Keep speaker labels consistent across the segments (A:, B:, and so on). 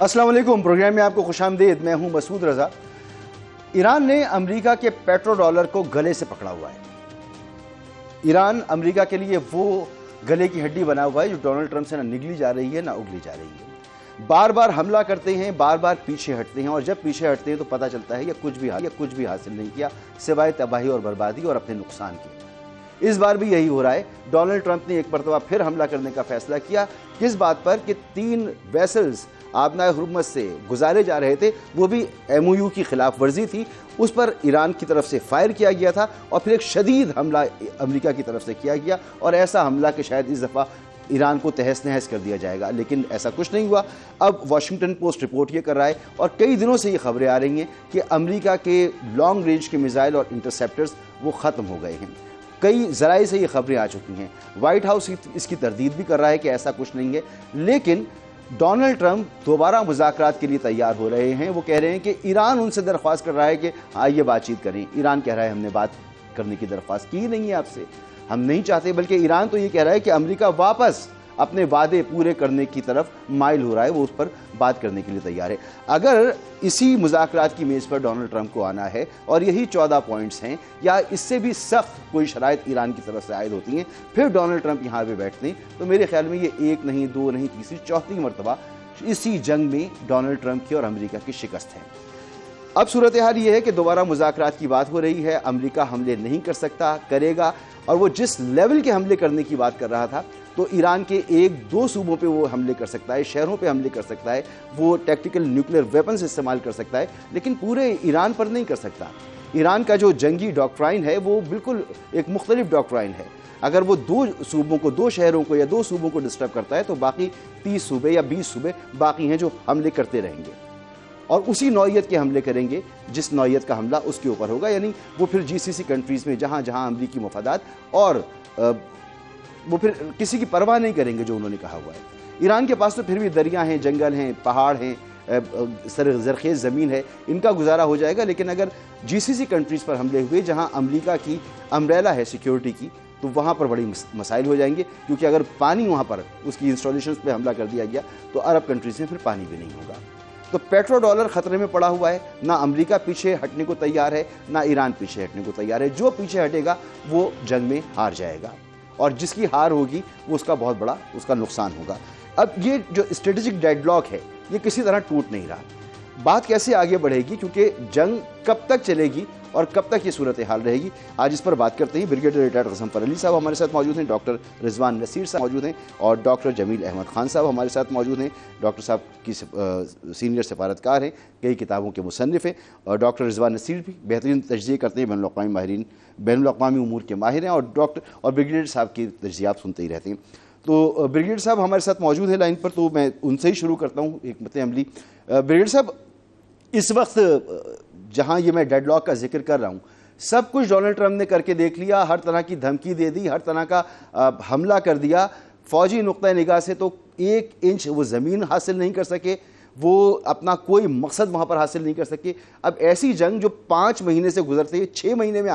A: السلام علیکم، پروگرام میں آپ کو خوش آمدید۔ میں ہوں مسعود رضا۔ ایران نے امریکہ کے پیٹرو ڈالر کو گلے سے پکڑا ہوا ہے۔ ایران امریکہ کے لیے وہ گلے کی ہڈی بنا ہوا ہے جو ڈونلڈ ٹرمپ سے نہ نگلی جا رہی ہے نہ اگلی جا رہی ہے۔ بار بار حملہ کرتے ہیں، بار بار پیچھے ہٹتے ہیں، اور جب پیچھے ہٹتے ہیں تو پتہ چلتا ہے کہ کچھ بھی حاصل نہیں کیا سوائے تباہی اور بربادی اور اپنے نقصان کے۔ اس بار بھی یہی ہو رہا ہے۔ ڈونلڈ ٹرمپ نے ایک مرتبہ پھر حملہ کرنے کا فیصلہ کیا، کس بات پر کہ 3 ویسلز آبنائے حرمت سے گزارے جا رہے تھے، وہ بھی MOU کی خلاف ورزی تھی، اس پر ایران کی طرف سے فائر کیا گیا تھا اور پھر ایک شدید حملہ امریکہ کی طرف سے کیا گیا، اور ایسا حملہ کہ شاید اس دفعہ ایران کو تہس نہس کر دیا جائے گا، لیکن ایسا کچھ نہیں ہوا۔ اب واشنگٹن پوسٹ رپورٹ یہ کر رہا ہے، اور کئی دنوں سے یہ خبریں آ رہی ہیں کہ امریکہ کے لانگ رینج کے میزائل اور انٹرسیپٹرز وہ ختم ہو گئے ہیں۔ کئی ذرائع سے یہ خبریں آ چکی ہیں۔ وائٹ ہاؤس اس کی تردید بھی کر رہا ہے کہ ایسا کچھ نہیں ہے، لیکن ڈونلڈ ٹرمپ دوبارہ مذاکرات کے لیے تیار ہو رہے ہیں۔ وہ کہہ رہے ہیں کہ ایران ان سے درخواست کر رہا ہے کہ آئیے بات چیت کریں۔ ایران کہہ رہا ہے ہم نے بات کرنے کی درخواست کی نہیں ہے آپ سے، ہم نہیں چاہتے، بلکہ ایران تو یہ کہہ رہا ہے کہ امریکہ واپس اپنے وعدے پورے کرنے کی طرف مائل ہو رہا ہے، وہ اس پر بات کرنے کے لیے تیار ہے۔ اگر اسی مذاکرات کی میز پر ڈونلڈ ٹرمپ کو آنا ہے اور یہی 14 پوائنٹس ہیں یا اس سے بھی سخت کوئی شرائط ایران کی طرف سے عائد ہوتی ہیں، پھر ڈونلڈ ٹرمپ یہاں پہ بیٹھتے ہیں، تو میرے خیال میں یہ 1 نہیں 2 نہیں تیسری چوتھی مرتبہ اسی جنگ میں ڈونلڈ ٹرمپ کی اور امریکہ کی شکست ہے۔ اب صورتحال یہ ہے کہ دوبارہ مذاکرات کی بات ہو رہی ہے۔ امریکہ حملے نہیں کر سکتا، کرے گا، اور وہ جس لیول کے حملے کرنے کی بات کر رہا تھا تو ایران کے 1-2 صوبوں پہ وہ حملے کر سکتا ہے، شہروں پہ حملے کر سکتا ہے، وہ ٹیکٹیکل نیوکلیر ویپنز استعمال کر سکتا ہے، لیکن پورے ایران پر نہیں کر سکتا۔ ایران کا جو جنگی ڈاکٹرائن ہے وہ بالکل ایک مختلف ڈاکٹرائن ہے۔ اگر وہ 2 صوبوں کو، 2 شہروں کو یا 2 صوبوں کو ڈسٹرب کرتا ہے تو باقی 30 صوبے یا 20 صوبے باقی ہیں جو حملے کرتے رہیں گے، اور اسی نوعیت کے حملے کریں گے جس نوعیت کا حملہ اس کے اوپر ہوگا، یعنی وہ پھر GCC کنٹریز میں جہاں جہاں امریکی مفادات، اور وہ پھر کسی کی پرواہ نہیں کریں گے جو انہوں نے کہا ہوا ہے۔ ایران کے پاس تو پھر بھی دریا ہیں، جنگل ہیں، پہاڑ ہیں، زرخیز زمین ہے، ان کا گزارا ہو جائے گا، لیکن اگر GCC کنٹریز پر حملے ہوئے جہاں امریکہ کی امبریلا ہے سیکیورٹی کی، تو وہاں پر بڑی مسائل ہو جائیں گے، کیونکہ اگر پانی وہاں پر اس کی انسٹالیشنز پہ حملہ کر دیا گیا تو عرب کنٹریز میں پھر پانی بھی نہیں ہوگا۔ تو پیٹرو ڈالر خطرے میں پڑا ہوا ہے، نہ امریکہ پیچھے ہٹنے کو تیار ہے نہ ایران پیچھے ہٹنے کو تیار ہے۔ جو پیچھے ہٹے گا وہ جنگ میں ہار جائے گا، اور جس کی ہار ہوگی وہ اس کا بہت بڑا اس کا نقصان ہوگا۔ اب یہ جو اسٹریٹجک ڈیڈ لاک ہے یہ کسی طرح ٹوٹ نہیں رہا۔ بات کیسے آگے بڑھے گی، کیونکہ جنگ کب تک چلے گی اور کب تک یہ صورتحال رہے گی، آج اس پر بات کرتے ہیں۔ بریگیڈیئر ریٹائرڈ غضنفر علی صاحب ہمارے ساتھ موجود ہیں، ڈاکٹر رضوان نصیر صاحب موجود ہیں، اور ڈاکٹر جمیل احمد خان صاحب ہمارے ساتھ موجود ہیں۔ ڈاکٹر صاحب کی سینئر سفارتکار ہیں، کئی کتابوں کے مصنف ہیں، اور ڈاکٹر رضوان نصیر بھی بہترین تجزیے کرتے ہیں، بین الاقوامی امور کے ماہر ہیں، اور بریگیڈیئر صاحب کی تجزیات سنتے ہی رہتے ہیں۔ تو بریگیڈیئر صاحب ہمارے ساتھ موجود ہیں لائن پر، تو میں ان سے ہی شروع کرتا ہوں حکمت عملی۔ بریگیڈیئر صاحب، اس وقت جہاں یہ میں ڈیڈ لاک کا ذکر کر رہا ہوں، سب کچھ ڈونلڈ ٹرمپ نے کر کے دیکھ لیا، ہر طرح کی دھمکی دے دی، ہر طرح کا حملہ کر دیا، فوجی نقطہ نگاہ سے تو 1 انچ وہ زمین حاصل نہیں کر سکے، وہ اپنا کوئی مقصد وہاں پر حاصل نہیں کر سکے۔ اب ایسی جنگ جو 5 مہینے سے گزرتے ہیں، 6 مہینے میں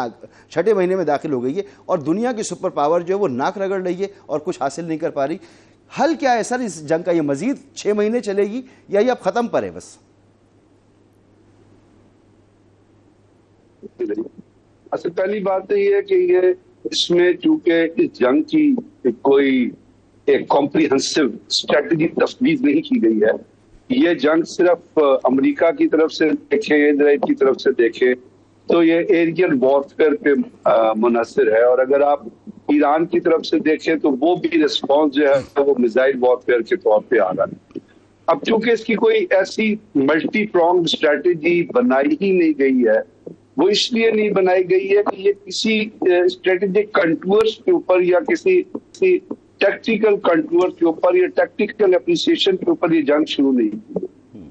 A: 6ٹھے مہینے میں داخل ہو گئی ہے، اور دنیا کی سپر پاور جو ہے وہ ناک رگڑ رہی ہے اور کچھ حاصل نہیں کر پا رہی۔ حل کیا ہے سر اس جنگ کا؟ یہ مزید 6 مہینے چلے گی یا یہ اب ختم پر ہے بس؟
B: اصل پہلی بات تو یہ ہے کہ یہ اس میں چونکہ اس جنگ کی کوئی ایک کمپریہنسو اسٹریٹجی تفویض نہیں کی گئی ہے، یہ جنگ صرف امریکہ کی طرف سے دیکھیں، اسرائیل کی طرف سے دیکھیں تو یہ ایریل وارفیئر پہ منحصر ہے، اور اگر آپ ایران کی طرف سے دیکھیں تو وہ بھی رسپانس جو ہے وہ میزائل وارفیئر کے طور پہ آ رہا ہے۔ اب چونکہ اس کی کوئی ایسی ملٹی پرونگ اسٹریٹجی بنائی ہی نہیں گئی ہے، وہ اس لیے نہیں بنائی گئی ہے کہ یہ کسی اسٹریٹجک کنٹورز کے اوپر یا کسی ٹیکٹیکل کنٹورز کے اوپر یا ٹیکٹیکل اپریسیشن کے اوپر یہ جنگ شروع نہیں کی۔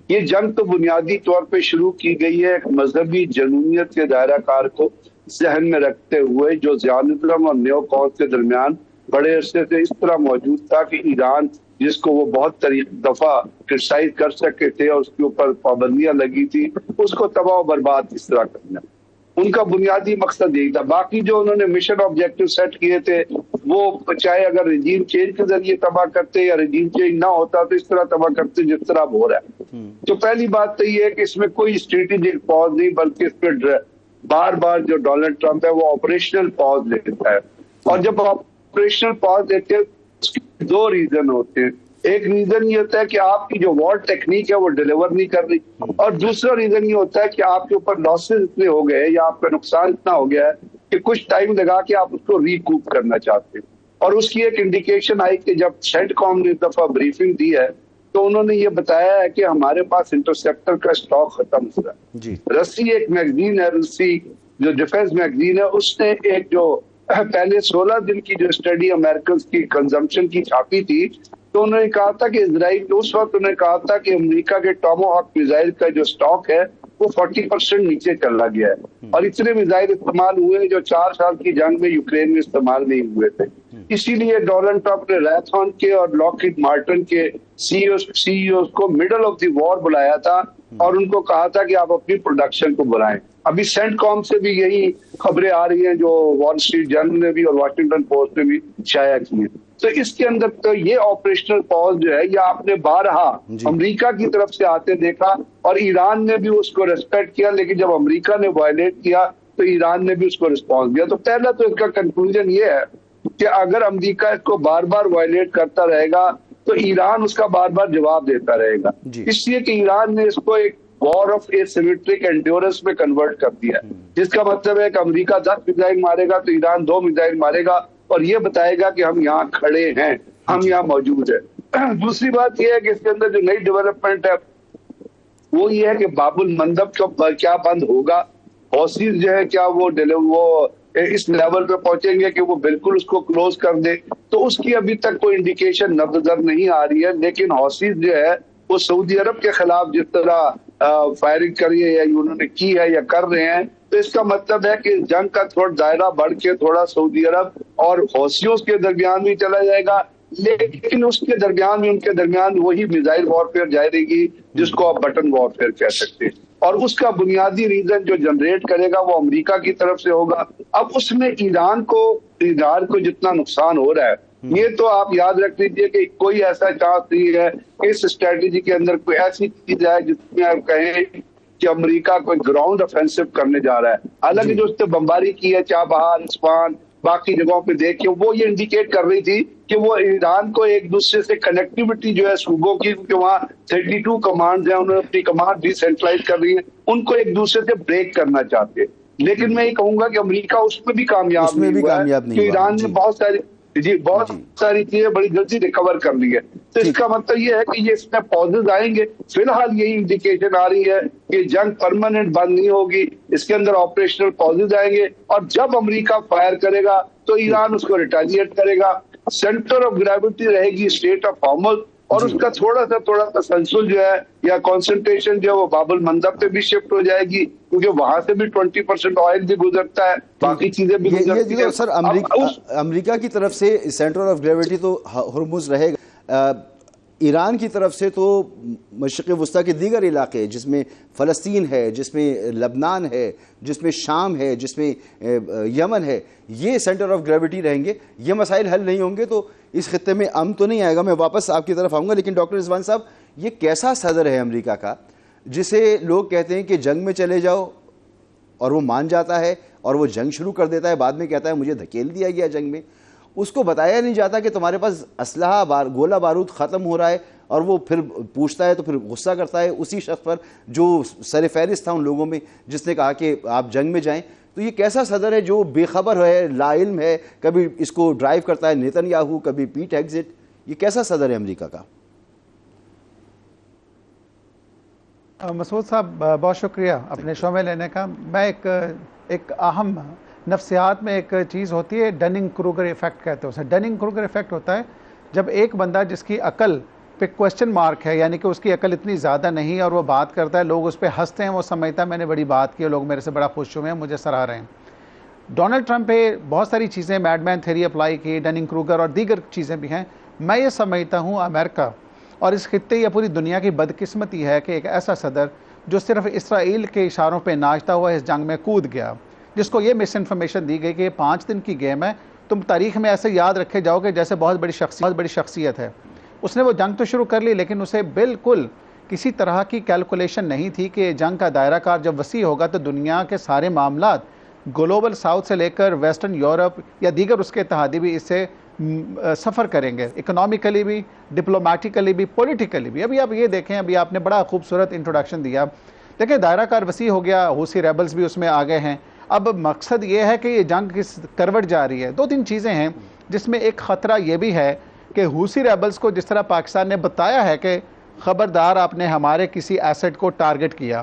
B: یہ جنگ تو بنیادی طور پہ شروع کی گئی ہے ایک مذہبی جنونیت کے دائرہ کار کو ذہن میں رکھتے ہوئے، جو زیانتزم اور نیو کانس کے درمیان بڑے عرصے سے اس طرح موجود تھا کہ ایران جس کو وہ بہت دفعہ کرسائز کر سکے تھے اور اس کے اوپر پابندیاں لگی تھی، اس کو تباہ و برباد کس طرح کرنا، ان کا بنیادی مقصد یہی تھا۔ باقی جو انہوں نے مشن آبجیکٹو سیٹ کیے تھے وہ چاہے اگر رجیم چینج کے ذریعے تباہ کرتے یا رجیم چینج نہ ہوتا تو اس طرح تباہ کرتے جس طرح اب ہو رہا ہے۔ تو پہلی بات تو یہ ہے کہ اس میں کوئی اسٹریٹجک پاز نہیں، بلکہ اس پہ بار بار جو ڈونلڈ ٹرمپ ہے وہ آپریشنل پاز لیتا ہے. اور جب آپریشنل پاز لیتے ہیں اس کے دو ریزن ہوتے ہیں. ایک ریزن یہ ہوتا ہے کہ آپ کی جو وار ٹیکنیک ہے وہ ڈیلیور نہیں کر رہی، اور دوسرا ریزن یہ ہوتا ہے کہ آپ کے اوپر لاسز اتنے ہو گئے یا آپ کا نقصان اتنا ہو گیا ہے کہ کچھ ٹائم لگا کے آپ اس کو ریکوپ کرنا چاہتے ہیں. اور اس کی ایک انڈیکیشن آئی کہ جب سینٹ کام نے اس دفعہ بریفنگ دی ہے تو انہوں نے یہ بتایا ہے کہ ہمارے پاس انٹرسیپٹر کا اسٹاک ختم ہو رہا ہے.
A: جی
B: رسی ایک میگزین ہے، رسی جو ڈیفینس میگزین ہے، اس نے ایک جو پہلے 16 دن کی جو اسٹڈی امریکنز کی کنزمپشن کی چھاپی تھی، تو انہوں نے کہا تھا کہ اسرائیل اس وقت انہوں نے کہا تھا کہ امریکہ کے ٹامو ہاک میزائل کا جو اسٹاک ہے وہ 40% نیچے چلا گیا ہے، اور اتنے میزائل استعمال ہوئے جو 4 سال کی جنگ میں یوکرین میں استعمال نہیں ہوئے تھے. اسی لیے ڈونلڈ ٹرمپ نے ریتھون کے اور لاکہیڈ مارٹن کے سی ای اوز کو مڈل آف دی وار بلایا تھا اور ان کو کہا تھا کہ آپ اپنی پروڈکشن کو بڑھائیں. ابھی سینٹ کام سے بھی یہی خبریں آ رہی ہیں جو وال اسٹریٹ جرنل نے بھی اور واشنگٹن پوسٹ نے بھی شائع کی ہیں. تو اس کے اندر تو یہ آپریشنل پاز جو ہے یہ آپ نے بارہا امریکہ کی طرف سے آتے دیکھا، اور ایران نے بھی اس کو ریسپیکٹ کیا، لیکن جب امریکہ نے وائلیٹ کیا تو ایران نے بھی اس کو رسپانس دیا. تو پہلا تو اس کا کنکلوژن یہ ہے کہ اگر امریکہ اس کو بار بار وائلیٹ کرتا رہے گا تو ایران اس کا بار بار جواب دیتا رہے گا. اس لیے کہ ایران نے اس کو ایک وار آف ایسیمیٹرک اینڈیورنس میں کنورٹ کر دیا، جس کا مطلب ہے کہ امریکہ 10 میزائل مارے گا تو ایران 2 میزائل مارے گا، اور یہ بتائے گا کہ ہم یہاں کھڑے ہیں، ہم یہاں موجود ہیں. دوسری بات یہ ہے کہ اس کے اندر جو نئی ڈیولپمنٹ ہے وہ یہ ہے کہ باب المندب کا کیا بند ہوگا. حوثیز جو ہے کیا وہ اس لیول پہ پہنچیں گے کہ وہ بالکل اس کو کلوز کر دے؟ تو اس کی ابھی تک کوئی انڈیکیشن نظر نہیں آ رہی ہے. لیکن حوثیز جو ہے وہ سعودی عرب کے خلاف جس طرح فائرنگ کری ہے یا انہوں نے کی ہے یا کر رہے ہیں، تو اس کا مطلب ہے کہ جنگ کا تھوڑا دائرہ بڑھ کے تھوڑا سعودی عرب اور حوثیوں کے درمیان بھی چلا جائے گا، لیکن اس کے درمیان بھی ان کے درمیان وہی میزائل وارفیئر جاری رہے گی جس کو آپ بٹن وارفیئر کہہ سکتے ہیں. اور اس کا بنیادی ریزن جو جنریٹ کرے گا وہ امریکہ کی طرف سے ہوگا. اب اس میں ایران کو جتنا نقصان ہو رہا ہے یہ تو آپ یاد رکھ لیجئے کہ کوئی ایسا چانس نہیں ہے کہ اس اسٹریٹجی کے اندر کوئی ایسی چیز ہے جس میں آپ کہیں کہ امریکہ کوئی گراؤنڈ افینسو کرنے جا رہا ہے. حالانکہ جو اس نے بمباری کی ہے چابہار، اسفان، باقی جگہوں پہ دیکھیں وہ یہ انڈیکیٹ کر رہی تھی کہ وہ ایران کو ایک دوسرے سے کنیکٹیوٹی جو ہے صوبوں کی، کیونکہ وہاں 32 کمانڈز ہیں، انہوں نے اپنی کمانڈ ڈی سینٹرلائز کر رہی ہیں، ان کو ایک دوسرے سے بریک کرنا چاہتے ہیں. لیکن میں یہ کہوں گا کہ امریکہ اس میں بھی کامیاب نہیں ہوا ہے کہ ایران نے بہت ساری چیزیں بڑی جلدی ریکور کر لی ہے. تو اس کا مطلب یہ ہے کہ یہ اس میں پازز آئیں گے. فی الحال یہی انڈیکیشن آ رہی ہے کہ جنگ پرماننٹ بند نہیں ہوگی، اس کے اندر آپریشنل پازز آئیں گے، اور جب امریکہ فائر کرے گا تو ایران اس کو ریٹیلیٹ کرے گا. سینٹر آف گریوٹی رہے گی اسٹیٹ آف ہارمز، اور اس کا تھوڑا سا تسلسل جو ہے یا کانسنٹریشن جو ہے وہ باب المندب پہ بھی شفٹ ہو جائے گی، کیونکہ وہاں سے بھی 20% آئل بھی گزرتا ہے، باقی چیزیں بھی گزرتی ہیں.
A: سر امریکہ کی طرف سے سینٹر آف گریوٹی تو ہرمز رہے گا، ایران کی طرف سے تو مشرق وسطیٰ کے دیگر علاقے جس میں فلسطین ہے، جس میں لبنان ہے، جس میں شام ہے، جس میں یمن ہے، یہ سینٹر آف گریوٹی رہیں گے. یہ مسائل حل نہیں ہوں گے تو اس خطے میں امن تو نہیں آئے گا. میں واپس آپ کی طرف آؤں گا، لیکن ڈاکٹر رضوان صاحب یہ کیسا صدر ہے امریکہ کا جسے لوگ کہتے ہیں کہ جنگ میں چلے جاؤ اور وہ مان جاتا ہے اور وہ جنگ شروع کر دیتا ہے، بعد میں کہتا ہے مجھے دھکیل دیا گیا جنگ میں. اس کو بتایا نہیں جاتا کہ تمہارے پاس اسلحہ گولہ بارود ختم ہو رہا ہے، اور وہ پھر پوچھتا ہے تو پھر غصہ کرتا ہے اسی شخص پر جو سر فہرست تھا ان لوگوں میں جس نے کہا کہ آپ جنگ میں جائیں. تو یہ کیسا صدر ہے جو بے خبر ہے، لا علم ہے، کبھی اس کو ڈرائیو کرتا ہے نیتن یاہو، کبھی پیٹ ہیگزٹ. یہ کیسا صدر ہے امریکہ کا؟
C: مسعود صاحب بہت شکریہ اپنے شو میں لینے کا. میں ایک اہم نفسیات میں ایک چیز ہوتی ہے ڈننگ کروگر ایفیکٹ کہتے ہیں اسے. ڈننگ کروگر ایفیکٹ ہوتا ہے جب ایک بندہ جس کی عقل پہ کوشچن مارک ہے، یعنی کہ اس کی عقل اتنی زیادہ نہیں اور وہ بات کرتا ہے، لوگ اس پہ ہنستے ہیں، وہ سمجھتا ہے میں نے بڑی بات کی اور لوگ میرے سے بڑا خوش ہوئے ہیں، مجھے سراہ رہے ہیں. ڈونلڈ ٹرمپ پہ بہت ساری چیزیں میڈ مین تھیوری اپلائی کی، ڈننگ کروگر اور دیگر چیزیں بھی ہیں. میں یہ سمجھتا ہوں امریکہ اور اس خطے یا پوری دنیا کی بدقسمتی ہے کہ ایک ایسا صدر جو صرف اسرائیل کے اشاروں پہ ناچتا ہوا اس جنگ میں کود گیا، جس کو یہ مس انفارمیشن دی گئی کہ یہ 5 دن کی گیم ہے، تم تاریخ میں ایسے یاد رکھے جاؤ کہ جیسے بہت بڑی شخصیت ہے. اس نے وہ جنگ تو شروع کر لی، لیکن اسے بالکل کسی طرح کی کیلکولیشن نہیں تھی کہ جنگ کا دائرہ کار جب وسیع ہوگا تو دنیا کے سارے معاملات گلوبل ساؤتھ سے لے کر ویسٹرن یورپ یا دیگر اس کے اتحادی بھی اس سے سفر کریں گے، اکنامکلی بھی، ڈپلومیٹیکلی بھی، پولیٹیکلی بھی۔ ابھی آپ یہ دیکھیں، ابھی آپ نے بڑا خوبصورت انٹروڈکشن دیا، دیکھیں دائرہ کار وسیع ہو گیا، حوثی ریبلز بھی اس میں آگے ہیں۔ اب مقصد یہ ہے کہ یہ جنگ کس کروٹ جا رہی ہے۔ دو تین چیزیں ہیں جس میں ایک خطرہ یہ بھی ہے کہ حوثی ریبلز کو جس طرح پاکستان نے بتایا ہے کہ خبردار آپ نے ہمارے کسی ایسٹ کو ٹارگٹ کیا،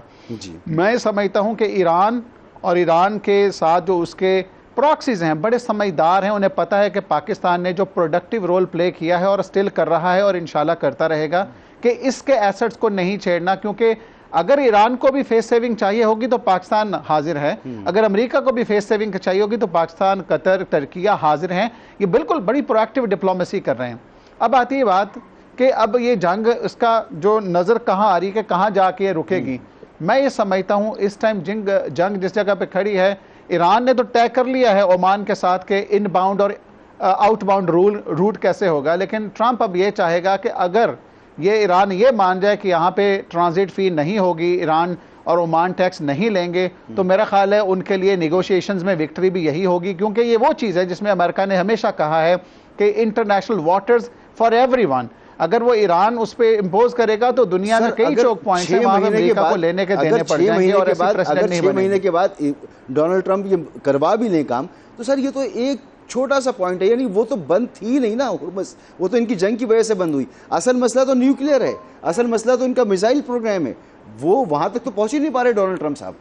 C: میں سمجھتا ہوں کہ ایران اور ایران کے ساتھ جو اس کے پراکسیز ہیں بڑے سمجھدار ہیں، انہیں پتہ ہے کہ پاکستان نے جو پروڈکٹیو رول پلے کیا ہے اور اسٹل کر رہا ہے اور انشاءاللہ کرتا رہے گا کہ اس کے ایسٹس کو نہیں چھیڑنا، کیونکہ اگر ایران کو بھی فیس سیونگ چاہیے ہوگی تو پاکستان حاضر ہے، اگر امریکہ کو بھی فیس سیونگ چاہیے ہوگی تو پاکستان، قطر، ترکیہ حاضر ہیں۔ یہ بالکل بڑی پروایکٹیو ڈپلومیسی کر رہے ہیں۔ اب آتی ہے بات کہ اب یہ جنگ، اس کا جو نظر کہاں آ رہی کہ کہاں جا کے رکے گی۔ میں یہ سمجھتا ہوں اس ٹائم جنگ جس جگہ پہ کھڑی ہے، ایران نے تو طے کر لیا ہے عمان کے ساتھ کہ ان باؤنڈ اور آؤٹ باؤنڈ روٹ کیسے ہوگا، لیکن ٹرمپ اب یہ چاہے گا کہ اگر یہ ایران یہ مان جائے کہ یہاں پہ ٹرانزٹ فی نہیں ہوگی، ایران اور عمان ٹیکس نہیں لیں گے، تو میرا خیال ہے ان کے لیے نیگوشیشنز میں وکٹری بھی یہی ہوگی، کیونکہ یہ وہ چیز ہے جس میں امریکہ نے ہمیشہ کہا ہے کہ international waters for every one, اگر وہ ایران اس پہ امپوز کرے گا تو دنیا میں کئی چوک پوائنٹس ہیں وہاں امریکہ کو لینے کے دینے پڑ جائیں گے، اور ایسی پریسیڈنٹ نہیں بنے گی۔
A: 6 مہینے کے بعد ڈونلڈ ٹرمپ یہ کروا بھی لیں کام، تو سر یہ تو ایک چھوٹا سا پوائنٹ ہے، یعنی وہ تو بند تھی نہیں نا ہرمز، وہ تو ان کی جنگ کی وجہ سے بند ہوئی۔ اصل مسئلہ تو نیوکلیئر ہے، اصل مسئلہ تو ان کا میزائل پروگرام ہے، وہ وہاں تک تو پہنچ ہی نہیں پا رہے ڈونلڈ ٹرمپ صاحب۔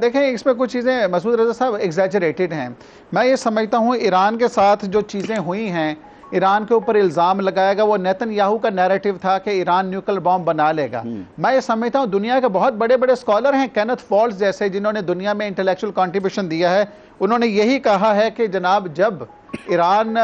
C: دیکھیں اس میں کچھ چیزیں مسعود رضا صاحب ایگزیجریٹڈ ہیں۔ میں یہ سمجھتا ہوں ایران کے ساتھ جو چیزیں ہوئی ہیں، ایران کے اوپر الزام لگائے گا، وہ نیتن یاہو کا نیریٹو تھا کہ ایران نیوکل بام بنا لے گا۔ میں یہ سمجھتا ہوں دنیا کے بہت بڑے بڑے اسکالر ہیں، کینتھ فالٹس جیسے، جنہوں نے دنیا میں انٹلیکچوئل کنٹریبیوشن دیا ہے، انہوں نے یہی کہا ہے کہ جناب جب ایران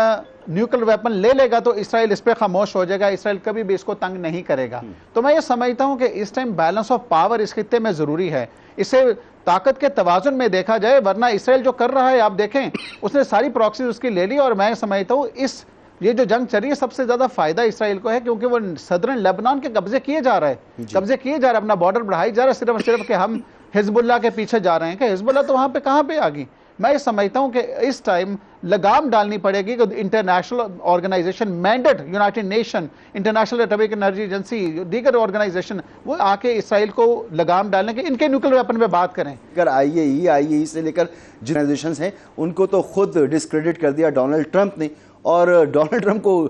C: نیوکل ویپن لے لے گا تو اسرائیل اس پہ خاموش ہو جائے گا، اسرائیل کبھی بھی اس کو تنگ نہیں کرے گا۔ تو میں یہ سمجھتا ہوں کہ اس ٹائم بیلنس آف پاور اس خطے میں ضروری ہے، اسے طاقت کے توازن میں دیکھا جائے، ورنہ اسرائیل جو کر رہا ہے آپ دیکھیں، اس نے ساری پراکسیز اس کی لے لی، اور میں سمجھتا ہوں یہ جو جنگ چل رہی ہے سب سے زیادہ فائدہ اسرائیل کو ہے، کیونکہ وہ صدرن لبنان کے قبضے کیے جا رہا ہے، اپنا بارڈر بڑھائی جا رہا ہے، صرف کہ ہم حزب اللہ کے پیچھے جا رہے ہیں، کہ حزب اللہ تو وہاں پہ کہاں پہ آ گئی۔ میں یہ سمجھتا ہوں کہ اس ٹائم لگام ڈالنی پڑے گی کہ international organization mandate, United Nation, International Atomic Energy Agency, دیگر آرگنائزیشن، وہ آ کے اسرائیل کو لگام ڈالنے کے ان کے نیوکل ویپن پہ بات کریں۔
A: اگر آئی اے ای سے لے کر جن آرگنائزیشنز ہیں ان کو تو خود ڈسکریڈٹ کر دیا ڈونلڈ ٹرمپ نے، اور ڈونلڈ ٹرمپ کو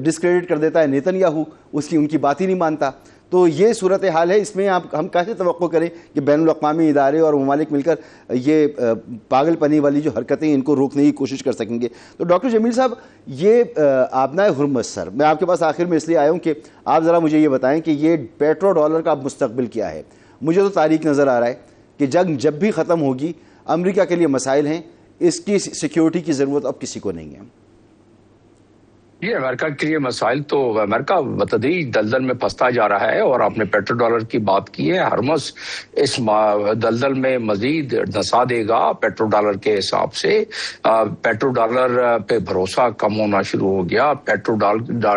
A: ڈسکریڈٹ کر دیتا ہے نیتن یاہو، ان کی بات ہی نہیں مانتا۔ تو یہ صورتحال ہے، اس میں ہم کیسے توقع کریں کہ بین الاقوامی ادارے اور ممالک مل کر یہ پاگل پنی والی جو حرکتیں ان کو روکنے کی کوشش کر سکیں گے۔ تو ڈاکٹر جمیل صاحب، یہ آبنائے ہرمز، سر میں آپ کے پاس آخر میں اس لیے آیا ہوں کہ آپ ذرا مجھے یہ بتائیں کہ یہ پیٹرو ڈالر کا مستقبل کیا ہے۔ مجھے تو تاریخ نظر آ رہا ہے کہ جنگ جب بھی ختم ہوگی، امریکہ کے لیے مسائل ہیں، اس کی سیکیورٹی کی ضرورت اب کسی کو نہیں ہے۔
D: یہ امریکہ کے لیے مسائل تو امریکہ بتدریج دلدل میں پھنستا جا رہا ہے، اور آپ نے پیٹرو ڈالر کی بات کی ہے، ہرمز اس دلدل میں مزید دھسا دے گا۔ پیٹرو ڈالر کے حساب سے پیٹرو ڈالر پہ بھروسہ کم ہونا شروع ہو گیا۔ پیٹرو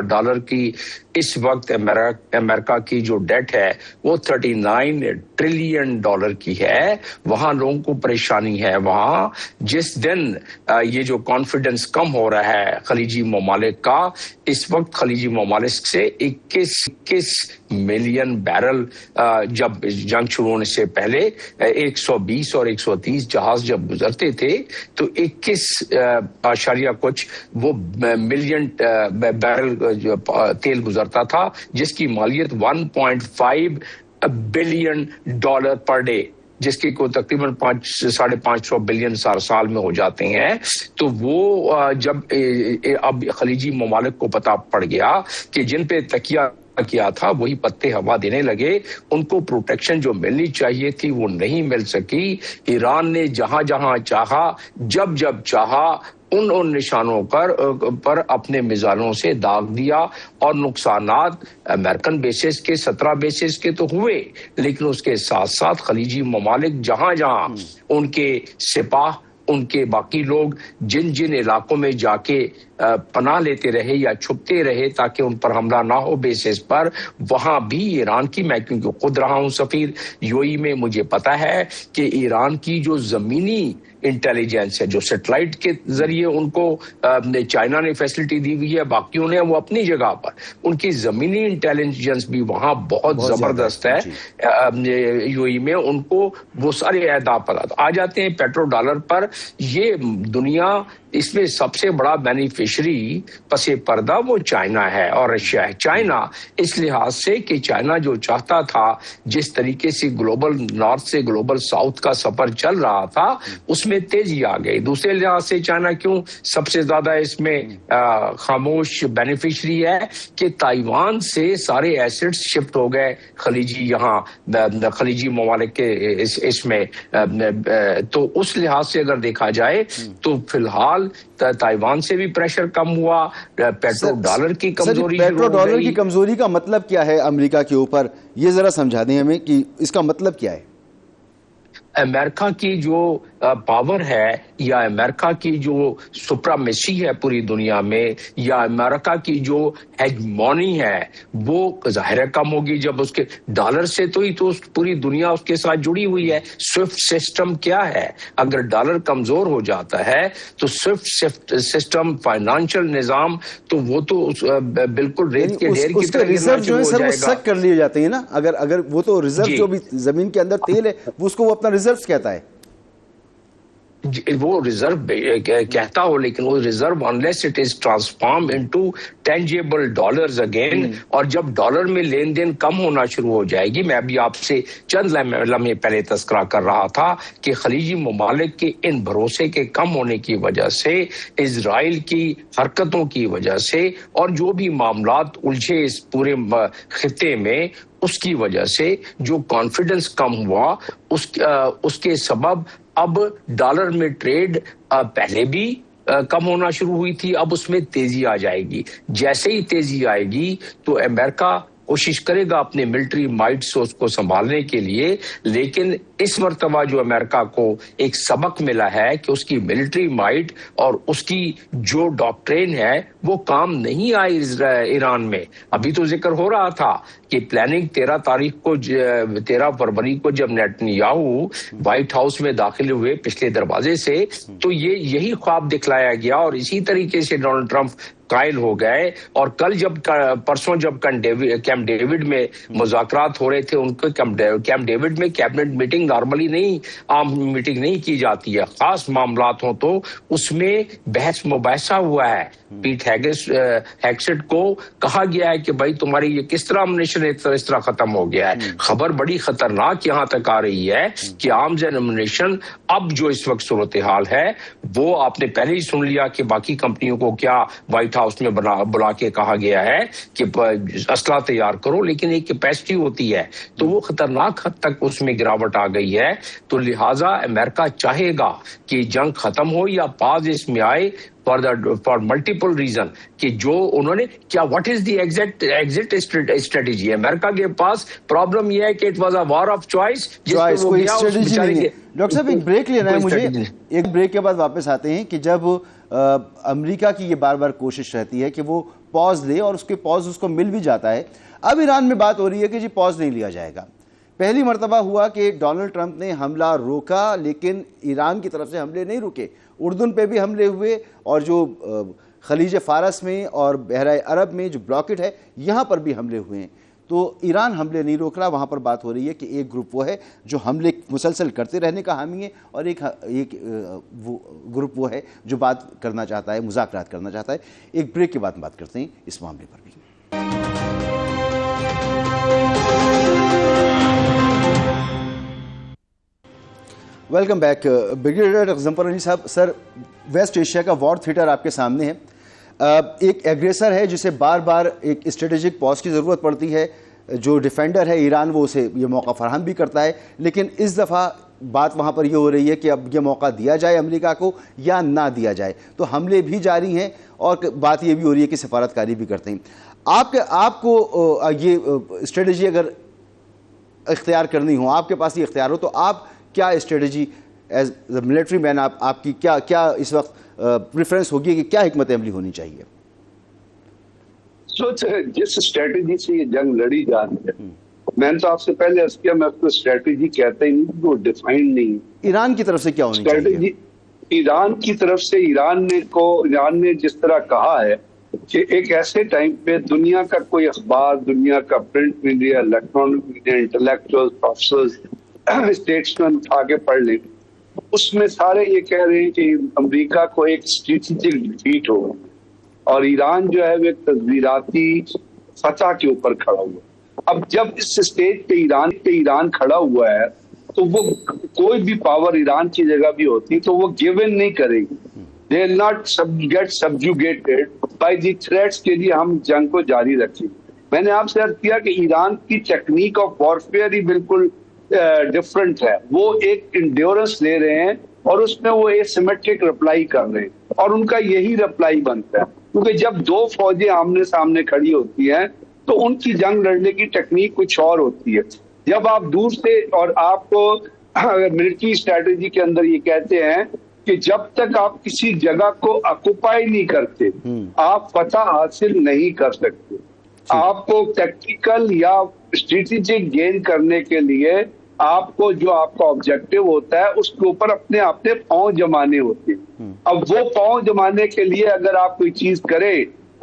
D: ڈالر کی اس وقت امریکہ کی جو ڈیٹ ہے وہ 39 ٹریلین ڈالر کی ہے۔ وہاں لوگوں کو پریشانی ہے، وہاں جس دن یہ جو کانفیڈنس کم ہو رہا ہے خلیجی ممالک کا، اس وقت خلیجی ممالک سے 21 ملین بیرل جب جنگ شروع ہونے سے پہلے 120 اور 130 جہاز جب گزرتے تھے تو 21 کچھ وہ ملین بیرل تیل گزرتا تھا، جس کی مالیت 1.5 بلین ڈالر پر ڈے، جس کی کو تقریباً 550 بلین سال میں ہو جاتے ہیں۔ تو وہ جب اب خلیجی ممالک کو پتہ پڑ گیا کہ جن پہ تکیہ کیا تھا وہی پتے ہوا دینے لگے، ان کو پروٹیکشن جو ملنی چاہیے تھی وہ نہیں مل سکی۔ ایران نے جہاں جہاں چاہا، جب جب چاہا، ان نشانوں پر اپنے میزائلوں سے داغ دیا، اور نقصانات امریکن بیسز کے 17 بیسز کے تو ہوئے، لیکن اس کے ساتھ ساتھ خلیجی ممالک جہاں جہاں ان کے سپاہ ان کے باقی لوگ جن جن علاقوں میں جا کے پناہ لیتے رہے یا چھپتے رہے تاکہ ان پر حملہ نہ ہو بیسس پر، وہاں بھی ایران کی، میں کیونکہ خود رہا ہوں سفیر یو اے ای میں، مجھے پتا ہے کہ ایران کی جو زمینی انٹیلیجنس ہے، جو سیٹلائٹ کے ذریعے ان کو چائنا نے فیسلٹی دی ہوئی ہے، باقیوں نے وہ اپنی جگہ پر، ان کی زمینی انٹیلیجنس بھی وہاں بہت زبردست ہے یو اے ای میں، ان کو وہ سارے اہداف پر آ جاتے ہیں۔ پیٹرو ڈالر پر یہ دنیا، اس میں سب سے بڑا بینیفیشری پس پردہ وہ چائنا ہے اور رشیا ہے۔ چائنا اس لحاظ سے کہ چائنا جو چاہتا تھا، جس طریقے سے گلوبل نارتھ سے گلوبل ساؤتھ کا سفر چل رہا تھا، اس میں تیزی آ گئی۔ دوسرے لحاظ سے چائنا کیوں سب سے زیادہ اس میں خاموش بینیفیشری ہے کہ تائیوان سے سارے ایسٹس شفٹ ہو گئے خلیجی، یہاں خلیجی ممالک کے اس میں، تو اس لحاظ سے اگر دیکھا جائے تو فی الحال تائیوان سے بھی پریشر کم ہوا، پیٹرو ڈالر کی کمزوری،
A: پیٹرو ڈالر کی کمزوری کا مطلب کیا ہے امریکہ کے اوپر؟ یہ ذرا سمجھا دیں ہمیں کہ اس کا مطلب کیا ہے۔
D: امریکہ کی جو پاور ہے یا امریکہ کی جو سپرامیسی ہے پوری دنیا میں، یا امریکہ کی جو ہیجمونی ہے، وہ ظاہر ہے کم ہوگی جب اس کے ڈالر سے، تو ہی تو پوری دنیا اس کے ساتھ جڑی ہوئی ہے۔ سوئفٹ سسٹم کیا ہے؟ اگر ڈالر کمزور ہو جاتا ہے تو سوئفٹ سسٹم، فائنانشل نظام، تو وہ تو بالکل ریت کے ڈھیر کی طرح
A: ریزرو جو ہے سر وہ سک کر لیے جاتے ہیں نا، اگر وہ تو ریزرو جو بھی زمین کے اندر تیل ہے وہ اس کو وہ اپنا ریزرو کہتا ہے،
D: وہ ریزرو کہتا ہو، لیکن وہ reserve unless it is transform into tangible dollars again, اور جب ڈالر میں لین دین کم ہونا شروع ہو جائے گی، میں ابھی آپ سے چند لمحے پہلے تذکرہ کر رہا تھا کہ خلیجی ممالک کے ان بھروسے کے کم ہونے کی وجہ سے، اسرائیل کی حرکتوں کی وجہ سے، اور جو بھی معاملات الجھے اس پورے خطے میں، اس کی وجہ سے جو کانفیڈنس کم ہوا، اس کے سبب اب ڈالر میں ٹریڈ پہلے بھی کم ہونا شروع ہوئی تھی، اب اس میں تیزی آ جائے گی۔ جیسے ہی تیزی آئے گی تو امریکہ کوشش کرے گا اپنے ملٹری مائٹ سے اس کو سنبھالنے کے لیے، لیکن اس مرتبہ جو امریکہ کو ایک سبق ملا ہے کہ اس کی ملٹری مائٹ اور اس کی جو ڈاکٹرین ہے وہ کام نہیں آئی ایران میں۔ ابھی تو ذکر ہو رہا تھا کہ پلاننگ 13 فروری کو جب نیتنیاہو وائٹ ہاؤس میں داخل ہوئے پچھلے دروازے سے، تو یہی خواب دکھلایا گیا، اور اسی طریقے سے ڈونلڈ ٹرمپ قائل ہو گئے۔ اور کل پرسوں جب کیمپ ڈیوڈ میں مذاکرات ہو رہے تھے، ان کو کیمپ ڈیوڈ میں کیبنٹ میٹنگ نارملی نہیں، عام میٹنگ نہیں کی جاتی ہے، خاص معاملات ہوں تو اس میں بحث مباحثہ ہوا ہے۔ پیٹ ہیگسٹ کو کہا گیا ہے کہ بھائی تمہاری یہ کس طرح امنیشن اس طرح ختم ہو گیا ہے۔ خبر بڑی خطرناک یہاں تک آ رہی ہے کہ آرمز اینڈ امنیشن اب جو اس وقت صورتحال ہے، وہ آپ نے پہلے ہی سن لیا کہ باقی کمپنیوں کو کیا وائٹ ہاؤس میں بلا کے کہا گیا ہے کہ اسلحہ تیار کرو، لیکن ایک کیپیسٹی ہوتی ہے، تو وہ خطرناک حد تک اس میں گراوٹ آ گئی ہے۔ تو لہٰذا امریکہ چاہے گا کہ جنگ ختم ہو یا پاز اس میں آئے فار ملٹیپل ریزن، کہ جو انہوں نے کیا what is the exit strategy. امریکہ کے پاس پرابلم یہ ہے کہ it was a war of choice,
A: کوئی اسٹریٹجی نہیں ہے۔ ڈاکٹر صاحب ایک بریک لینا ہے مجھے، ایک بریک کے بعد واپس آتے ہیں کہ جب امریکہ کی یہ بار بار کوشش رہتی ہے کہ وہ پاز لے، اور اس کے پاز اس کو مل بھی جاتا ہے، اب ایران میں بات ہو رہی ہے کہ جی پاز نہیں لیا جائے گا۔ پہلی مرتبہ ہوا کہ ڈونلڈ ٹرمپ نے حملہ روکا، لیکن ایران کی طرف سے حملے نہیں رکے، اردن پہ بھی حملے ہوئے، اور جو خلیج فارس میں اور بحیرہ عرب میں جو بلاکٹ ہے یہاں پر بھی حملے ہوئے ہیں۔ تو ایران حملے نہیں روک رہا، وہاں پر بات ہو رہی ہے کہ ایک گروپ وہ ہے جو حملے مسلسل کرتے رہنے کا حامی ہے، اور ایک وہ گروپ وہ ہے جو بات کرنا چاہتا ہے، مذاکرات کرنا چاہتا ہے۔ ایک بریک کے بعد بات کرتے ہیں اس معاملے پر بھی۔ Welcome back. بریگیڈیئر غضنفر علی صاحب، سر ویسٹ ایشیا کا وار تھیٹر آپ کے سامنے ہے، ایک ایگریسر ہے جسے بار بار ایک اسٹریٹجک پاز کی ضرورت پڑتی ہے، جو ڈیفینڈر ہے ایران وہ اسے یہ موقع فراہم بھی کرتا ہے، لیکن اس دفعہ بات وہاں پر یہ ہو رہی ہے کہ اب یہ موقع دیا جائے امریکہ کو یا نہ دیا جائے، تو حملے بھی جاری ہیں اور بات یہ بھی ہو رہی ہے کہ سفارتکاری بھی کرتے ہیں۔ آپ کو یہ اسٹریٹجی اگر اختیار کرنی ہو، آپ کے پاس یہ اختیار ہو، تو آپ کیا اسٹریٹجی ایز دا ملٹری مین آپ کی کیا اس وقت پریفرنس ہوگی کہ کیا حکمت عملی ہونی چاہیے؟
B: جس اسٹریٹجی سے یہ جنگ لڑی جا رہی ہے، میں نے تو آپ سے پہلے عرض کیا، میں اس کو اسٹریٹجی کہتا ہی نہیں، وہ ڈیفائنڈ نہیں۔
A: ایران کی طرف سے کیا ہونی چاہیے؟
B: ایران کی طرف سے ایران نے جس طرح کہا ہے کہ ایک ایسے ٹائم پہ دنیا کا کوئی اخبار، دنیا کا print media, electronic media, intellectual, professors, statesman اٹھا کے پڑھ لیں، اس میں سارے یہ کہہ رہے ہیں کہ امریکہ کو ایک اسٹریٹجک ڈیفیٹ ہوگا اور ایران جو ہے وہ ایک تصویراتی فتح کے اوپر کھڑا ہوا۔ اب جب اس اسٹیج پہ ایران کھڑا ہوا ہے تو وہ کوئی بھی پاور ایران کی جگہ بھی ہوتی تو وہ گیو ان نہیں کرے گی۔ They will not get subjugated by the threats کے لیے ہم جنگ کو جاری رکھیں۔ میں نے آپ سے عرض کیا کہ ایران کی ٹیکنیک آف وارفیئر ہی بالکل ڈفرنٹ ہے۔ وہ ایک انڈیورنس لے رہے ہیں اور اس میں وہ اسیمیٹرک رپلائی کر رہے ہیں اور ان کا یہی رپلائی بنتا ہے، کیونکہ جب دو فوجیں آمنے سامنے کھڑی ہوتی ہیں تو ان کی جنگ لڑنے کی ٹیکنیک کچھ اور ہوتی ہے۔ جب آپ دور سے، اور آپ کو ملٹری اسٹریٹجی کے اندر یہ کہتے ہیں کہ جب تک آپ کسی جگہ کو آکوپائی نہیں کرتے آپ فتح حاصل نہیں کر سکتے۔ آپ کو ٹیکٹیکل یا اسٹریٹجک گین کرنے کے لیے آپ کو جو آپ کا آبجیکٹو ہوتا ہے اس کے اوپر اپنے پاؤں جمانے ہوتے ہیں۔ اب وہ پاؤں جمانے کے لیے اگر آپ کوئی چیز کرے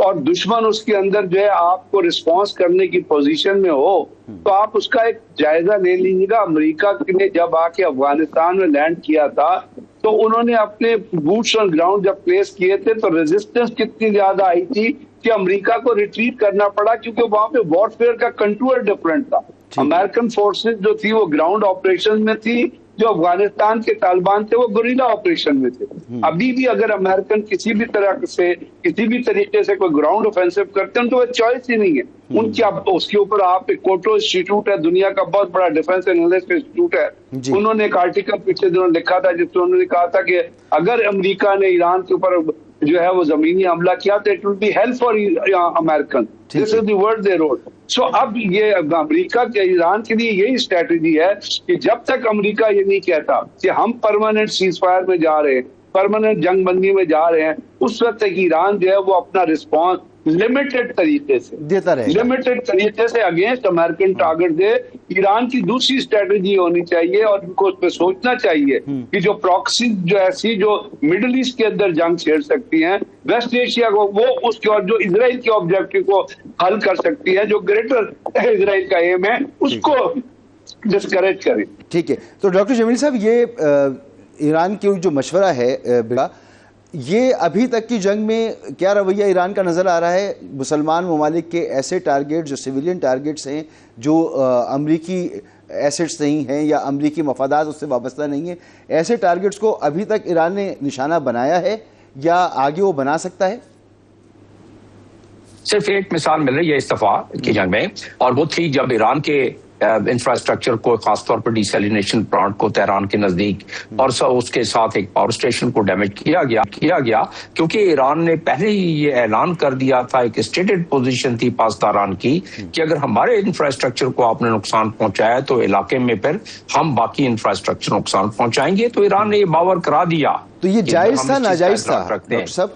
B: اور دشمن اس کے اندر جو ہے آپ کو رسپانس کرنے کی پوزیشن میں ہو تو آپ اس کا ایک جائزہ لے لیجیے گا۔ امریکہ نے جب آ کے افغانستان میں لینڈ کیا تھا تو انہوں نے اپنے بوٹس آن گراؤنڈ جب پلیس کیے تھے تو ریزسٹنس کتنی زیادہ آئی تھی کہ امریکہ کو ریٹریٹ کرنا پڑا، کیونکہ وہاں پہ وارفیئر کا کنٹرول ڈفرنٹ تھا۔ امریکن فورسز جو تھی وہ گراؤنڈ آپریشن میں تھی، جو افغانستان کے طالبان تھے وہ گوریلا آپریشن میں تھے۔ ابھی بھی اگر امریکن کسی بھی طرح سے کسی بھی طریقے سے کوئی گراؤنڈ اوفینسو کرتے ہیں تو وہ چوائس ہی نہیں ہے ان کی۔ اب اس کے اوپر آپ ایک کوٹرو انسٹیٹیوٹ ہے، دنیا کا بہت بڑا ڈیفینس اینالسٹ انسٹیٹیوٹ ہے، انہوں نے ایک آرٹیکل پچھلے دنوں لکھا تھا جس میں انہوں نے کہا تھا کہ اگر امریکہ نے ایران کے اوپر جو ہے وہ زمینی حملہ کیا تو it will be hell for American, this is the word they wrote. So اب یہ امریکہ کے ایران کے لیے یہی اسٹریٹجی ہے کہ جب تک امریکہ یہ نہیں کہتا کہ ہم پرماننٹ سیز فائر میں جا رہے ہیں، پرماننٹ جنگ بندی میں جا رہے ہیں، اس وقت تک ایران جو ہے وہ اپنا رسپانس لمیٹڈ طریقے سے دیتا رہے، لمیٹڈ طریقے سے اگینسٹ امریکن ٹارگٹ دے۔ ایران کی دوسری اسٹریٹجی ہونی چاہیے اور ان کو اس پہ سوچنا چاہیے کہ جو پراکسی جو ایسی جو مڈل ایسٹ کے اندر جنگ چھیڑ سکتی ہیں، ویسٹ ایشیا کو وہ اس کے، اور جو اسرائیل کے آبجیکٹو کو حل کر سکتی ہے، جو گریٹر اسرائیل کا ایم ہے، اس کو ڈسکریج کریں۔
A: ٹھیک ہے، تو ڈاکٹر جمیل صاحب یہ ایران کی جو مشورہ ہے یہ ابھی تک کی جنگ میں کیا رویہ ایران کا نظر آ رہا ہے؟ مسلمان ممالک کے ایسے ٹارگیٹ جو سویلین ٹارگیٹس ہیں، جو امریکی ایسٹس نہیں ہیں یا امریکی مفادات اس سے وابستہ نہیں ہیں، ایسے ٹارگیٹس کو ابھی تک ایران نے نشانہ بنایا ہے یا آگے وہ بنا سکتا ہے؟
D: صرف ایک مثال مل رہی ہے اس دفعہ کی جنگ میں، اور وہ تھی جب ایران کے انفراسٹرکچر کو، خاص طور پر ڈیسیلینیشن پلانٹ کو تہران کے نزدیک اور اس کے ساتھ ایک پاور اسٹیشن کو ڈیمیج کیا گیا کیونکہ ایران نے پہلے ہی یہ اعلان کر دیا تھا، ایک اسٹیٹڈ پوزیشن تھی پاسداران کی کہ اگر ہمارے انفراسٹرکچر کو آپ نے نقصان پہنچایا تو علاقے میں پھر ہم باقی انفراسٹرکچر نقصان پہنچائیں گے۔ تو ایران نے یہ باور کرا دیا۔
A: تو یہ جائز تھا ناجائز تھا ڈاکٹر صاحب؟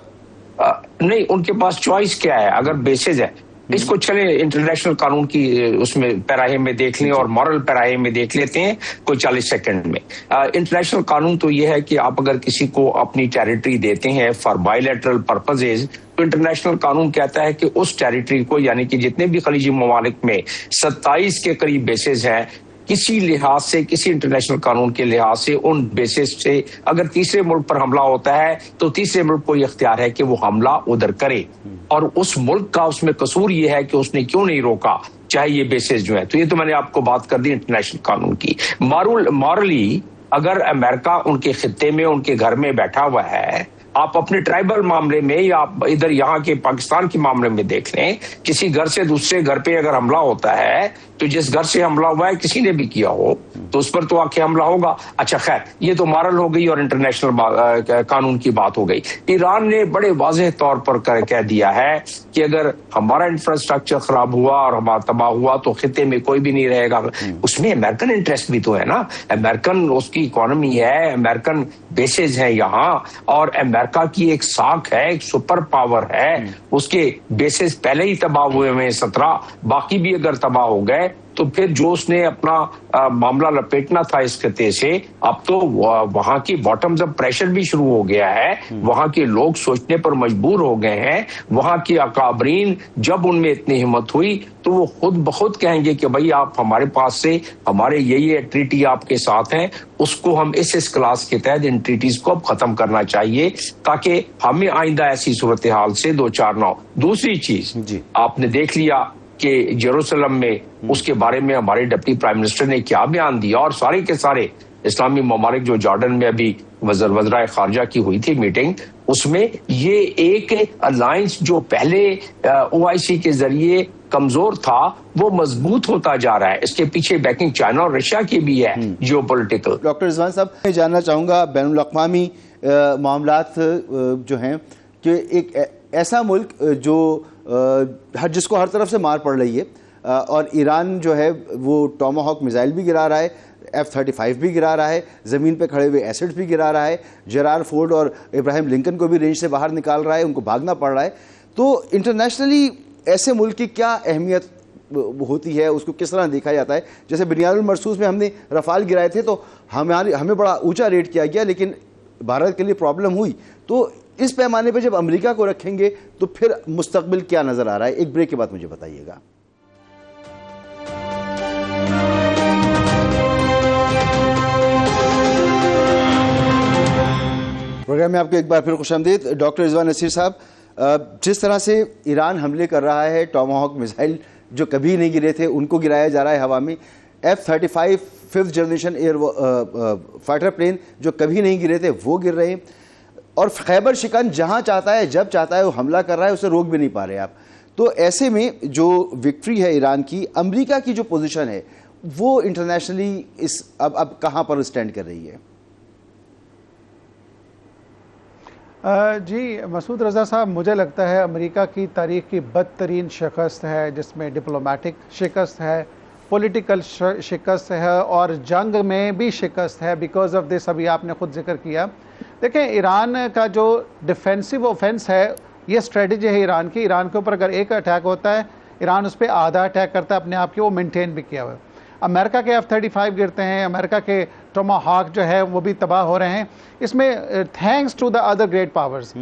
D: نہیں، ان کے پاس چوائس کیا ہے؟ اگر بیسز ہے اس کو چلیں انٹرنیشنل قانون کی اس میں پیراہے میں دیکھ لیں اور مورل پیراہے میں دیکھ لیتے ہیں کوئی 40 سیکنڈ میں۔ انٹرنیشنل قانون تو یہ ہے کہ آپ اگر کسی کو اپنی ٹیریٹری دیتے ہیں فار بائیلیٹرل پرپزز تو انٹرنیشنل قانون کہتا ہے کہ اس ٹیریٹری کو، یعنی کہ جتنے بھی خلیجی ممالک میں 27 کے قریب بیسز ہیں، کسی لحاظ سے، کسی انٹرنیشنل قانون کے لحاظ سے ان بیسس سے اگر تیسرے ملک پر حملہ ہوتا ہے تو تیسرے ملک کو یہ اختیار ہے کہ وہ حملہ ادھر کرے، اور اس ملک کا اس میں قصور یہ ہے کہ اس نے کیوں نہیں روکا، چاہے یہ بیسس جو ہے۔ تو یہ تو میں نے آپ کو بات کر دی انٹرنیشنل قانون کی۔ مورلی اگر امریکہ ان کے خطے میں، ان کے گھر میں بیٹھا ہوا ہے، آپ اپنے ٹرائبل معاملے میں یا آپ ادھر یہاں کے پاکستان کے معاملے میں دیکھ لیں، کسی گھر سے دوسرے گھر پہ اگر حملہ ہوتا ہے تو جس گھر سے حملہ ہوا ہے کسی نے بھی کیا ہو تو اس پر تو آ کے حملہ ہوگا. اچھا خیر یہ تو مارل ہو گئی اور انٹرنیشنل قانون کی بات ہو گئی. ایران نے بڑے واضح طور پر کہہ دیا ہے کہ اگر ہمارا انفراسٹرکچر خراب ہوا اور ہمارا تباہ ہوا تو خطے میں کوئی بھی نہیں رہے گا. اس میں امریکن انٹرسٹ بھی تو ہے نا, امریکن اس کی اکانومی ہے, امریکن بیسز ہیں یہاں, اور امریکہ کی ایک ساکھ ہے, ایک سپر پاور ہے, اس کے بیسز پہلے ہی تباہ ہوئے ہوئے 17, باقی بھی اگر تباہ ہو گئے تو پھر جو اس نے اپنا معاملہ لپیٹنا تھا اس خطے سے, اب تو وہاں کی باٹمز اپ پریشر بھی شروع ہو گیا ہے, وہاں کے لوگ سوچنے پر مجبور ہو گئے ہیں. وہاں کے اکابرین جب ان میں اتنی ہمت ہوئی تو وہ خود بخود کہیں گے کہ بھائی آپ ہمارے پاس سے ہمارے یہ ٹریٹی آپ کے ساتھ ہیں, اس کو ہم اس کلاس کے تحت ان ٹریٹیز کو اب ختم کرنا چاہیے تاکہ ہمیں آئندہ ایسی صورتحال سے دو چار نہ ہو. دوسری چیز آپ نے دیکھ لیا کہ یروشلم میں اس کے بارے میں ہمارے ڈپٹی پرائم منسٹر نے کیا بیان دیا, اور سارے کے سارے اسلامی ممالک جو جارڈن میں ابھی وزرائے خارجہ کی ہوئی تھی میٹنگ, اس میں یہ ایک الائنس جو پہلے OIC کے ذریعے کمزور تھا وہ مضبوط ہوتا جا رہا ہے. اس کے پیچھے بیکنگ چائنا اور رشیا کی بھی ہے جیو پولیٹیکل.
A: ڈاکٹر رضوان صاحب میں جاننا چاہوں گا بین الاقوامی معاملات جو ہیں کہ ایک ایسا ملک جو جس کو ہر طرف سے مار پڑ رہی ہے, اور ایران جو ہے وہ ٹاماہاک میزائل بھی گرا رہا ہے, F-35 بھی گرا رہا ہے, زمین پہ کھڑے ہوئے ایسڈ بھی گرا رہا ہے, جیرارڈ فورڈ اور ابراہیم لنکن کو بھی رینج سے باہر نکال رہا ہے, ان کو بھاگنا پڑ رہا ہے. تو انٹرنیشنلی ایسے ملک کی کیا اہمیت ہوتی ہے, اس کو کس طرح دیکھا جاتا ہے؟ جیسے بنیاد المرصوص میں ہم نے رفال گرائے تھے تو ہمیں بڑا اونچا ریٹ کیا گیا, لیکن بھارت کے لیے پرابلم ہوئی. تو اس پیمانے پہ جب امریکہ کو رکھیں گے تو پھر مستقبل کیا نظر آ رہا ہے؟ ایک بریک کے بعد مجھے بتائیے گا. پروگرام میں آپ کو ایک بار پھر خوش آمدید. ڈاکٹر رضوان نصیر صاحب, جس طرح سے ایران حملے کر رہا ہے, ٹاماہاک میزائل جو کبھی نہیں گرے تھے ان کو گرایا جا رہا ہے ہوا میں, F-35 5th generation year fighter plane جو کبھی نہیں گرے تھے وہ گر رہے ہیں, اور خیبر شکن جہاں چاہتا ہے جب چاہتا ہے وہ حملہ کر رہا ہے, اسے روک بھی نہیں پا رہے آپ. تو ایسے میں جو وکٹری ہے ایران کی, امریکہ کی جو پوزیشن ہے وہ انٹرنیشنلی اب کہاں پر اسٹینڈ کر رہی ہے؟
C: جی مسعود رضا صاحب, مجھے لگتا ہے امریکہ کی تاریخ کی بدترین شکست ہے, جس میں ڈپلومیٹک شکست ہے, پولیٹیکل شکست ہے, اور جنگ میں بھی شکست ہے. بیکاز آف دس ابھی آپ نے خود ذکر کیا. دیکھیں ایران کا جو ڈیفینسو اوفینس ہے یہ اسٹریٹجی ہے ایران کی. ایران کے اوپر اگر ایک اٹیک ہوتا ہے ایران اس پہ آدھا اٹیک کرتا ہے اپنے آپ کی, وہ مینٹین بھی کیا ہوا ہے. امریکہ کے F-35 گرتے ہیں, امریکہ کے ٹاماہاک جو ہے وہ بھی تباہ ہو رہے ہیں. اس میں thanks to the other great powers.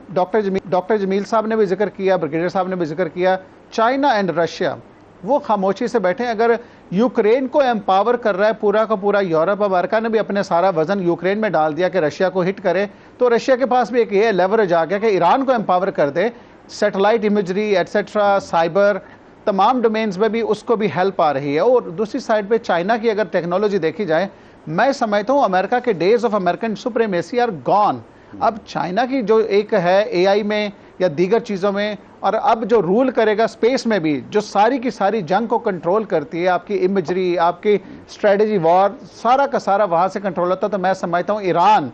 C: Doctor Jamil sahib نے بھی ذکر کیا, بریگیڈیئر صاحب نے بھی ذکر کیا, چائنا اینڈ رشیا وہ خاموشی سے بیٹھے. اگر یوکرین کو امپاور کر رہا ہے پورا کا پورا یورپ, امریکہ نے بھی اپنے سارا وزن یوکرین میں ڈال دیا کہ رشیا کو ہٹ کرے, تو رشیا کے پاس بھی ایک یہ لیوریج آ گیا کہ ایران کو امپاور کر دے. سیٹلائٹ امیجری ایٹسیٹرا, سائبر, تمام ڈومینز میں بھی اس کو بھی ہیلپ آ رہی ہے. اور دوسری سائڈ پہ چائنا کی اگر ٹیکنالوجی دیکھی جائے, میں سمجھتا ہوں امریکہ کے days of American supremacy are gone. اب چائنا کی جو ایک ہے AI میں یا دیگر چیزوں میں, اور اب جو رول کرے گا اسپیس میں بھی, جو ساری کی ساری جنگ کو کنٹرول کرتی ہے, آپ کی امیجری, آپ کی اسٹریٹجی وار, سارا کا سارا وہاں سے کنٹرول ہوتا ہے. تو میں سمجھتا ہوں ایران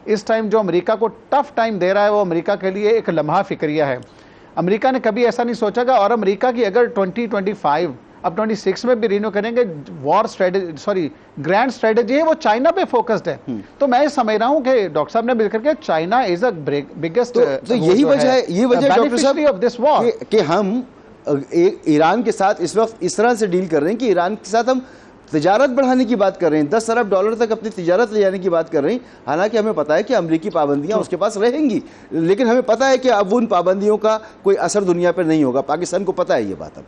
C: اس ٹائم جو امریکہ کو ٹف ٹائم دے رہا ہے وہ امریکہ کے لیے ایک لمحہ فکریہ ہے. امریکہ نے کبھی ایسا نہیں سوچا گا, اور امریکہ کی اگر 2025 اب 26 میں بھی رینیو کریں گے وار اسٹریٹجی, گرینڈ اسٹریٹجی ہے وہ چائنا پہ فوکسڈ ہے. تو میں سمجھ رہا ہوں کہ ڈاکٹر صاحب نے بھی ذکر کیا چائنا از اے بگیسٹ.
A: تو یہی وجہ ہے ڈاکٹر صاحب کہ ہم ایران کے ساتھ اس وقت اس طرح سے ڈیل کر رہے ہیں کہ ایران کے ساتھ ہم تجارت بڑھانے کی بات کر رہے ہیں, $10 ارب تک اپنی تجارت لے جانے کی بات کر رہے ہیں. حالانکہ ہمیں پتا ہے کہ امریکی پابندیاں اس کے پاس رہیں گی, لیکن ہمیں پتا ہے کہ اب ان پابندیوں کا کوئی اثر دنیا پر نہیں ہوگا. پاکستان کو پتا ہے یہ بات.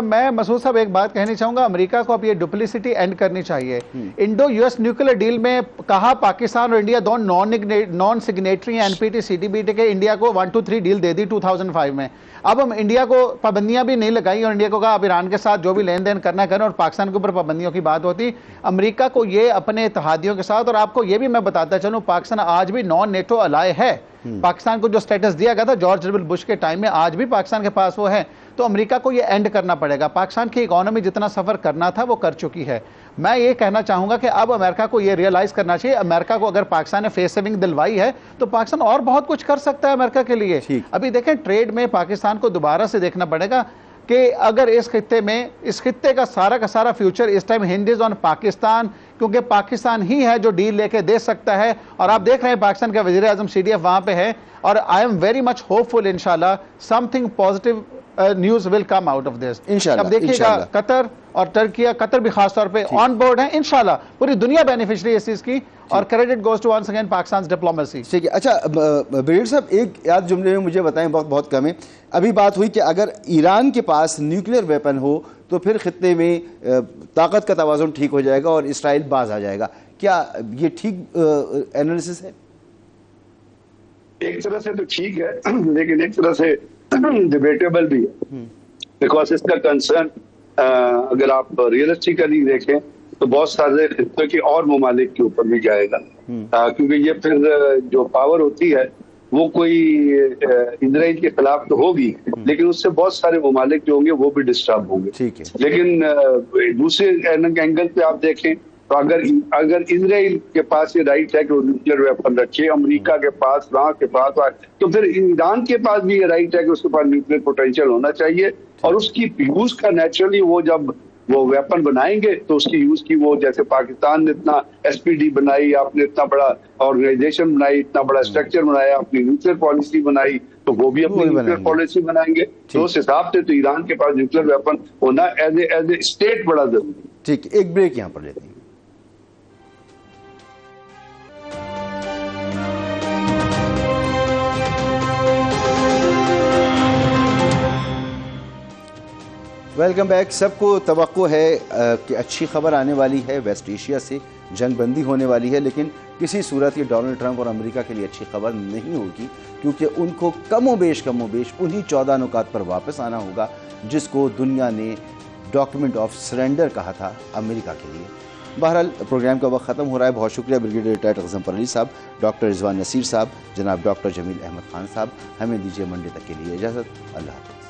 C: میں مسعود صاحب ایک بات کہنی چاہوں گا, امریکہ کو اب یہ ڈپلیسٹی اینڈ کرنی چاہیے. انڈو US نیوکلیر ڈیل میں کہا پاکستان اور انڈیا دونوں نان سگنیٹری ہیں NPT CTBT کے, انڈیا کو 1 2 3 ڈیل دے دی 2005 میں. اب ہم انڈیا کو پابندیاں بھی نہیں لگائی, اور انڈیا کو کہا اب ایران کے ساتھ جو بھی لین دین کرنا کریں, اور پاکستان کے اوپر پابندیوں کی بات ہوتی. امریکہ کو یہ اپنے اتحادیوں کے ساتھ, اور آپ کو یہ بھی میں بتاتا چلوں پاکستان آج بھی نان نیٹو الائے ہے. پاکستان کو جو سٹیٹس دیا گیا تھا جارج ڈبلیو بش کے ٹائم میں، آج بھی پاکستان کے پاس وہ ہے، تو امریکہ کو یہ اینڈ کرنا پڑے گا۔ پاکستان کی اکانومی جتنا سفر کرنا تھا وہ کر چکی ہے۔ میں یہ کہنا چاہوں گا کہ اب امریکہ کو یہ ریئلائز کرنا چاہیے، امریکہ کو اگر پاکستان نے فیس سیونگ دلوائی ہے تو پاکستان اور بہت کچھ کر سکتا ہے امریکہ کے لیے۔ ابھی دیکھیں ٹریڈ میں پاکستان کو دوبارہ سے دیکھنا پڑے گا کہ اگر اس خطے کا سارا فیوچر اس ٹائم ہنجز آن پاکستان، کیونکہ پاکستان ہی ہے جو ڈیل لے کے دے سکتا ہے، اور آپ دیکھ رہے ہیں پاکستان کا وزیر اعظم CDF وہاں پہ ہے، اور I am very much hopeful انشاءاللہ something positive news will come out of this.
A: انشاءاللہ
C: اب دیکھیے گا قطر اور ٹرکیہ، قطر بھی خاص طور پہ آن بورڈ ہیں، انشاءاللہ پوری دنیا بینیفیشری اس چیز کی، اور credit goes to once again Pakistan diplomacy.
A: ٹھیک ہے، اچھا بریگیڈیئر صاحب ایک یاد جملے میں مجھے بتائیں، وقت بہت کم ہے، ابھی بات ہوئی کہ اگر ایران کے پاس نیوکلیئر ویپن ہو تو پھر خطے میں طاقت کا توازن ٹھیک ہو جائے گا اور اسرائیل باز آ جائے گا، کیا یہ ٹھیک انالیسس ہے؟
B: ایک طرح سے تو ٹھیک ہے، لیکن ایک طرح سے ڈیبیٹیبل بھی ہے، بیکاز اس کا کنسرن اگر آپ ریئلسٹیکلی دیکھیں تو بہت سارے خطوں کے اور ممالک کے اوپر بھی جائے گا، کیونکہ یہ پھر جو پاور ہوتی ہے وہ کوئی اسرائیل کے خلاف تو ہوگی، لیکن اس سے بہت سارے ممالک جو ہوں گے وہ بھی ڈسٹرب ہوں گے۔ لیکن دوسرے اینگل پہ آپ دیکھیں تو اگر اسرائیل کے پاس یہ رائٹ ہے کہ وہ نیوکلیئر ویپن رکھے، امریکہ کے پاس، فرانس کے پاس، تو پھر ایران کے پاس بھی یہ رائٹ ہے کہ اس کے پاس نیوکلیئر پوٹینشیل ہونا چاہیے، اور اس کی یوز کا نیچرلی وہ جب وہ ویپن بنائیں گے تو اس کی یوز کی وہ، جیسے پاکستان نے اتنا SPD بنائی، آپ نے اتنا بڑا آرگنائزیشن بنائی، اتنا بڑا اسٹرکچر بنایا، اپنی نیوکلیئر پالیسی بنائی، تو وہ بھی اپنی نیوکلیئر پالیسی بنائیں گے، تو اس حساب سے تو ایران کے پاس نیوکلیئر ویپن ہونا ایز اے اسٹیٹ بڑا ضروری ہے۔
A: ٹھیک ہے، ایک بریک یہاں پر لیتے ہیں۔ Welcome back. سب کو توقع ہے کہ اچھی خبر آنے والی ہے، ویسٹ ایشیا سے جنگ بندی ہونے والی ہے، لیکن کسی صورت یہ ڈونلڈ ٹرمپ اور امریکہ کے لیے اچھی خبر نہیں ہوگی، کیونکہ ان کو کم و بیش انہی 14 نکات پر واپس آنا ہوگا جس کو دنیا نے ڈاکیومنٹ آف سرنڈر کہا تھا امریکہ کے لیے۔ بہرحال پروگرام کا وقت ختم ہو رہا ہے۔ بہت شکریہ بریگیڈیئر ریٹائرڈ غضنفر علی صاحب، ڈاکٹر رضوان نصیر صاحب، جناب ڈاکٹر جمیل احمد خان صاحب۔ ہمیں دیجیے منڈے تک کے لیے اجازت، اللہ حافظ۔